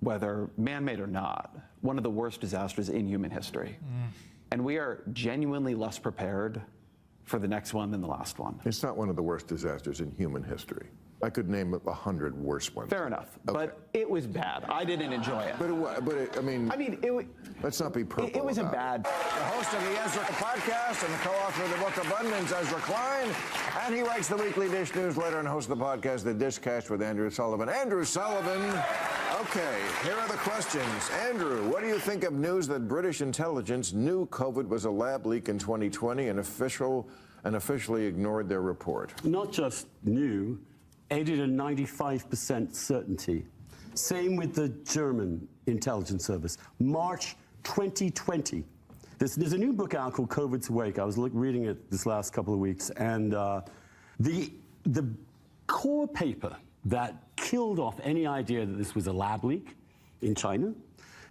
whether man-made or not, one of the worst disasters in human history. And we are genuinely less prepared for the next one than the last one. It's not one of the worst disasters in human history. I could name 100 worse ones. Fair enough, Okay. but it was bad. I didn't enjoy it. I mean, let's not be purple. It was a bad. The host of the Ezra podcast and the co-author of the book Abundance, Ezra Klein, and he writes the weekly Dish newsletter and hosts the podcast The Dishcast with Andrew Sullivan. Andrew Sullivan. Okay, here are the questions. Andrew, what do you think of news that British intelligence knew COVID was a lab leak in 2020 and officially ignored their report? Not just knew, aided a 95% certainty. Same with the German intelligence service. March 2020. There's a new book out called COVID's Wake. I was reading it this last couple of weeks, and the core paper that killed off any idea that this was a lab leak in China,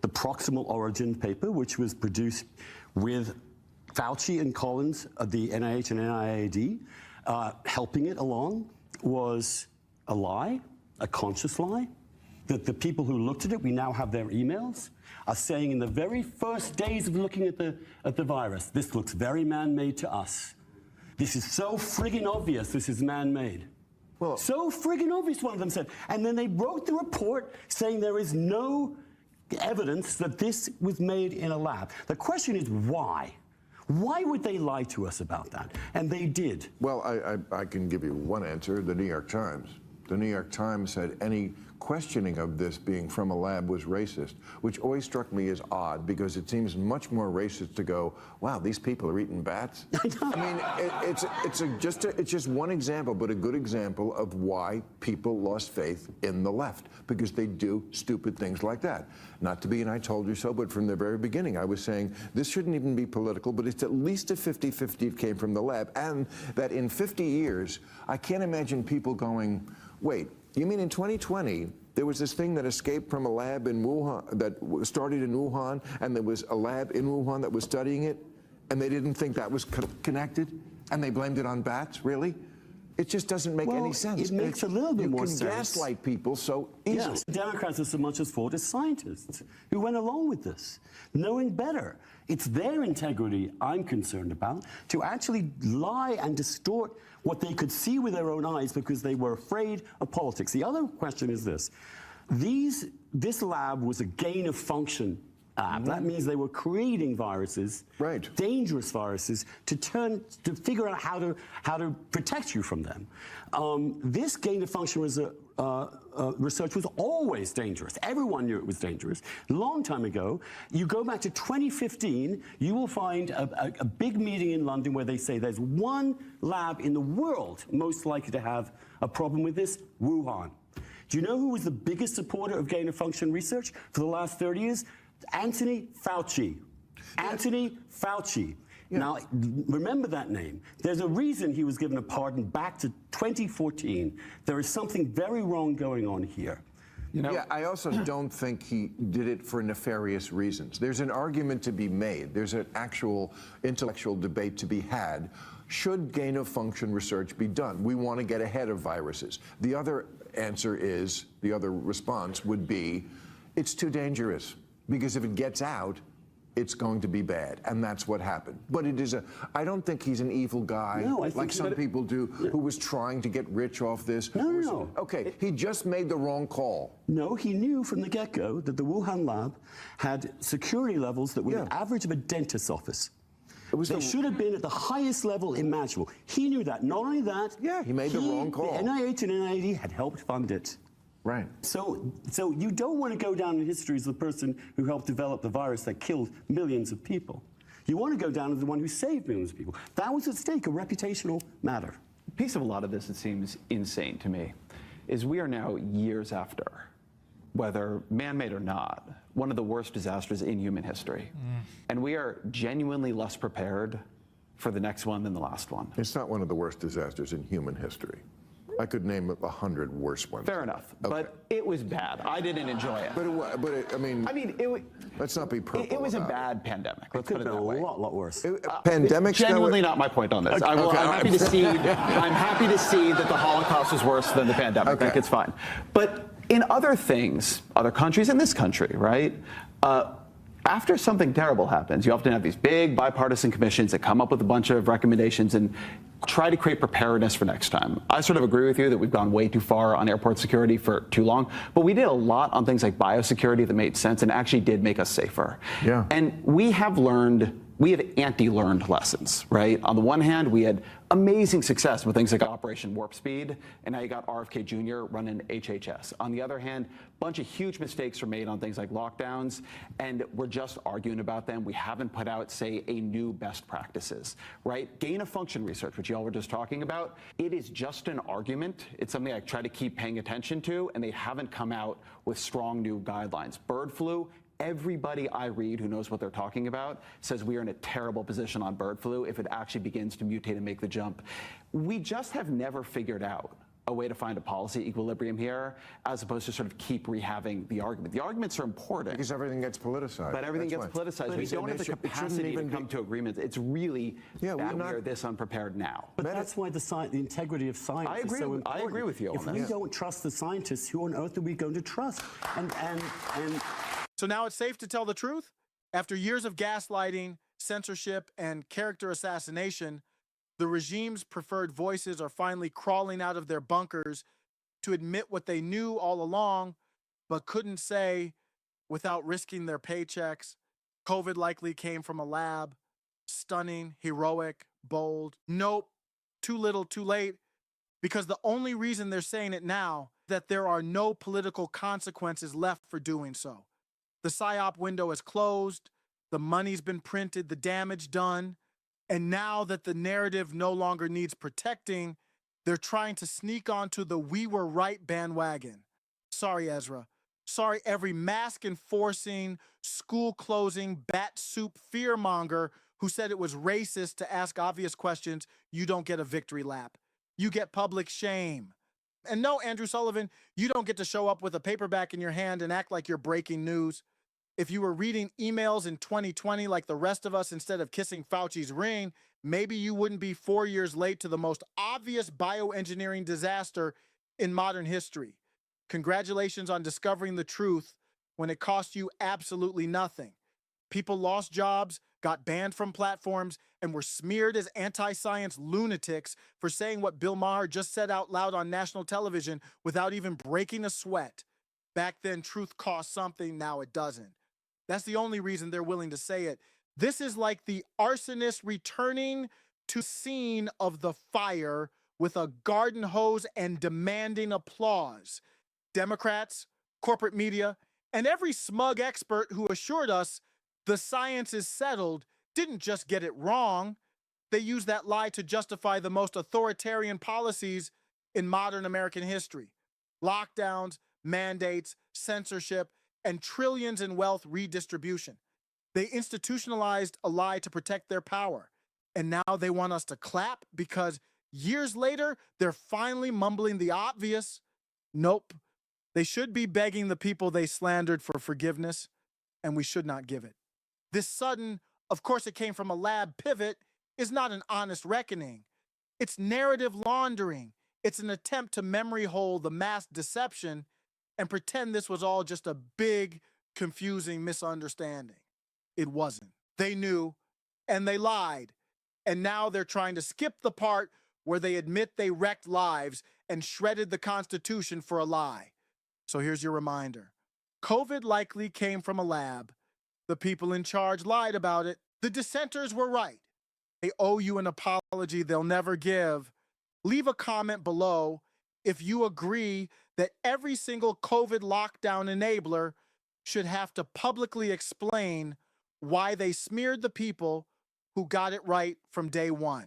the proximal origin paper, which was produced with Fauci and Collins of the NIH and NIAID helping it along, was a lie, a conscious lie, that the people who looked at it, we now have their emails, are saying in the very first days of looking at the virus, this looks very man-made to us. This is so friggin' obvious this is man-made. Well, so friggin' obvious, one of them said. And then they wrote the report saying there is no evidence that this was made in a lab. The question is why? Why would they lie to us about that? And they did. Well, I can give you one answer, the New York Times. The New York Times said any questioning of this being from a lab was racist, which always struck me as odd because it seems much more racist to go, wow, these people are eating bats. I mean, it's just one example, but a good example of why people lost faith in the left, because they do stupid things like that. Not to be an I told you so, but from the very beginning I was saying this shouldn't even be political, but it's at least a 50-50 it came from the lab, and that in 50 years, I can't imagine people going, wait, you mean in 2020, there was this thing that escaped from a lab in Wuhan, that started in Wuhan, and there was a lab in Wuhan that was studying it, and they didn't think that was connected, and they blamed it on bats? Really? It just doesn't make any sense. It makes a little bit more sense. You can gaslight people so easily. Yes, Democrats are so much as fault as scientists who went along with this, knowing better. It's their integrity I'm concerned about, to actually lie and distort what they could see with their own eyes because they were afraid of politics. The other question is this. This lab was a gain of function lab. That means they were creating viruses, dangerous viruses, to figure out how to protect you from them. This gain of function was research was always dangerous. Everyone knew it was dangerous. A long time ago, you go back to 2015, you will find a big meeting in London where they say there's one lab in the world most likely to have a problem with this, Wuhan. Do you know who was the biggest supporter of gain of function research for the last 30 years? Anthony Fauci. Anthony Fauci. Yeah. Now, remember that name. There's a reason he was given a pardon back to 2014. There is something very wrong going on here. You know? Yeah, I also don't think he did it for nefarious reasons. There's an argument to be made. There's an actual intellectual debate to be had. Should gain-of-function research be done? We want to get ahead of viruses. The other answer is, the other response would be, it's too dangerous. Because if it gets out, it's going to be bad, and that's what happened. But it is I don't think he's an evil guy, like some people do, who was trying to get rich off this. No. Okay, he just made the wrong call. No, he knew from the get-go that the Wuhan lab had security levels that were the average of a dentist's office. They should have been at the highest level imaginable. He knew that. Not only that, he made the wrong call. The NIH and NIAID had helped fund it. Right. So you don't want to go down in history as the person who helped develop the virus that killed millions of people. You want to go down as the one who saved millions of people. That was at stake, a reputational matter. A piece of a lot of this that seems insane to me is we are now years after, whether man-made or not, one of the worst disasters in human history. And we are genuinely less prepared for the next one than the last one. It's not one of the worst disasters in human history. I could name 100 worse ones. Fair enough, but it was bad. I didn't enjoy it. I mean, let's not be purple. It was a bad pandemic. Let's put it that way. A lot worse. Pandemics. Genuinely not my point on this. I'm happy to see. I'm happy to see that the Holocaust is worse than the pandemic. I think it's fine. But In other things, other countries, in this country, right? After something terrible happens, you often have these big bipartisan commissions that come up with a bunch of recommendations and try to create preparedness for next time. I sort of agree with you that we've gone way too far on airport security for too long, but we did a lot on things like biosecurity that made sense and actually did make us safer. Yeah. And we have anti-learned lessons, right? On the one hand, we had amazing success with things like Operation Warp Speed, and now you got RFK Jr. running HHS. On the other hand, a bunch of huge mistakes were made on things like lockdowns, and we're just arguing about them. We haven't put out, say, a new best practices, right? Gain of function research, which y'all were just talking about, it is just an argument. It's something I try to keep paying attention to, and they haven't come out with strong new guidelines. Bird flu, everybody I read who knows what they're talking about says we are in a terrible position on bird flu if it actually begins to mutate and make the jump. We just have never figured out a way to find a policy equilibrium here, as opposed to sort of keep rehaving the argument. The arguments are important. Because everything gets politicized. But everything gets politicized. We don't have the capacity to come to agreements. It's really that we are this unprepared now. But that's why the integrity of science is so important. I agree with you on If that. we don't trust the scientists, who on earth are we going to trust? And So now it's safe to tell the truth? After years of gaslighting, censorship, and character assassination, the regime's preferred voices are finally crawling out of their bunkers to admit what they knew all along, but couldn't say without risking their paychecks. COVID likely came from a lab. Stunning, heroic, bold. Nope, too little, too late. Because the only reason they're saying it now is that there are no political consequences left for doing so. The PSYOP window is closed, the money's been printed, the damage done, and now that the narrative no longer needs protecting, they're trying to sneak onto the "we were right" bandwagon. Sorry, Ezra. Sorry, every mask-enforcing, school-closing, bat soup fearmonger who said it was racist to ask obvious questions. You don't get a victory lap. You get public shame. And no, Andrew Sullivan, you don't get to show up with a paperback in your hand and act like you're breaking news. If you were reading emails in 2020 like the rest of us instead of kissing Fauci's ring, maybe you wouldn't be 4 years late to the most obvious bioengineering disaster in modern history. Congratulations on discovering the truth when it cost you absolutely nothing. People lost jobs, got banned from platforms, and were smeared as anti-science lunatics for saying what Bill Maher just said out loud on national television without even breaking a sweat. Back then, truth cost something, now it doesn't. That's the only reason they're willing to say it. This is like the arsonist returning to scene of the fire with a garden hose and demanding applause. Democrats, corporate media, and every smug expert who assured us the science is settled didn't just get it wrong. They used that lie to justify the most authoritarian policies in modern American history. Lockdowns, mandates, censorship, and trillions in wealth redistribution. They institutionalized a lie to protect their power. And now they want us to clap because years later, they're finally mumbling the obvious. Nope. They should be begging the people they slandered for forgiveness, and we should not give it. This sudden, of course it came from a lab pivot, is not an honest reckoning. It's narrative laundering. It's an attempt to memory hole the mass deception and pretend this was all just a big, confusing misunderstanding. It wasn't. They knew, and they lied. And now they're trying to skip the part where they admit they wrecked lives and shredded the Constitution for a lie. So here's your reminder. COVID likely came from a lab. The people in charge lied about it. The dissenters were right. They owe you an apology they'll never give. Leave a comment below if you agree that every single COVID lockdown enabler should have to publicly explain why they smeared the people who got it right from day one.